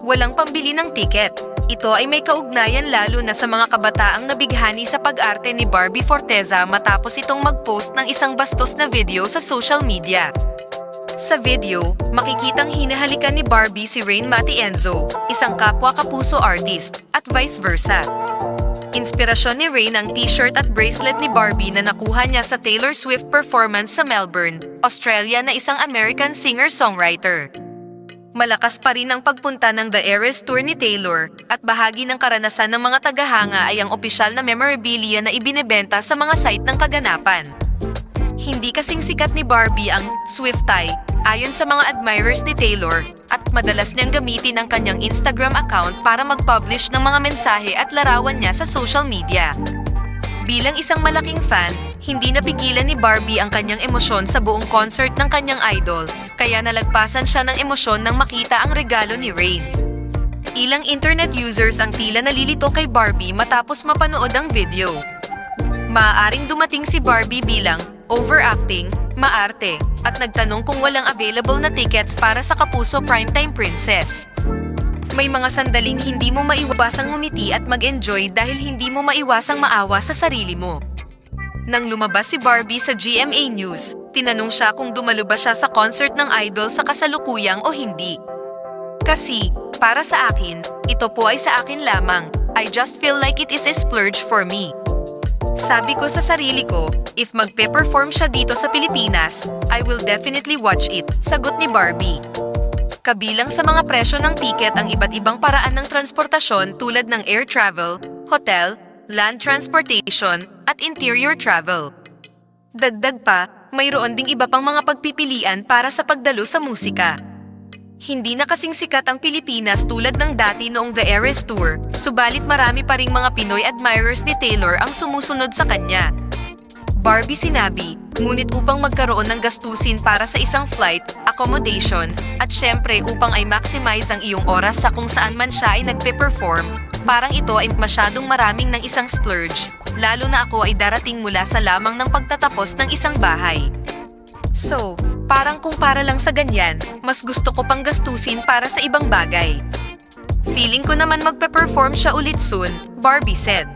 Walang pambili ng tiket. Ito ay may kaugnayan lalo na sa mga kabataang nabighani sa pag-arte ni Barbie Forteza matapos itong mag-post ng isang bastos na video sa social media. Sa video, makikitang hinahalikan ni Barbie si Rain Matienzo, isang kapwa kapuso artist, at vice versa. Inspirasyon ni Rain ang t-shirt at bracelet ni Barbie na nakuha niya sa Taylor Swift performance sa Melbourne, Australia na isang American singer-songwriter. Malakas pa rin ang pagpunta ng The Eras Tour ni Taylor at bahagi ng karanasan ng mga tagahanga ay ang opisyal na memorabilia na ibinebenta sa mga site ng kaganapan. Hindi kasing sikat ni Barbie ang Swiftie ayon sa mga admirers ni Taylor at madalas niyang gamitin ang kanyang Instagram account para mag-publish ng mga mensahe at larawan niya sa social media. Bilang isang malaking fan, hindi napigilan ni Barbie ang kanyang emosyon sa buong concert ng kanyang idol, kaya nalagpasan siya ng emosyon nang makita ang regalo ni Rain. Ilang internet users ang tila nalilito kay Barbie matapos mapanood ang video. Maaaring dumating si Barbie bilang overacting, maarte, at nagtanong kung walang available na tickets para sa kapuso primetime princess. May mga sandaling hindi mo maiwasang ngumiti at mag-enjoy dahil hindi mo maiwasang maawa sa sarili mo. Nang lumabas si Barbie sa GMA News, tinanong siya kung dumalo ba siya sa concert ng idol sa kasalukuyang o hindi. Kasi, para sa akin, ito po ay sa akin lamang. I just feel like it is a splurge for me. Sabi ko sa sarili ko, if magpe-perform siya dito sa Pilipinas, I will definitely watch it, sagot ni Barbie. Kabilang sa mga presyo ng tiket ang iba't ibang paraan ng transportasyon tulad ng air travel, hotel, land transportation, at interior travel. Dagdag pa, mayroon ding iba pang mga pagpipilian para sa pagdalo sa musika. Hindi na kasing sikat ang Pilipinas tulad ng dati noong The Eras Tour, subalit marami pa ring mga Pinoy admirers ni Taylor ang sumusunod sa kanya. Barbie sinabi, ngunit upang magkaroon ng gastusin para sa isang flight, accommodation, at syempre upang ay maximize ang iyong oras sa kung saan man siya ay nagpe-perform, parang ito ay masyadong maraming ng isang splurge, lalo na ako ay darating mula sa lamang ng pagtatapos ng isang bahay. So, parang kung para lang sa ganyan, mas gusto ko pang gastusin para sa ibang bagay. Feeling ko naman magpe-perform siya ulit soon, Barbie said.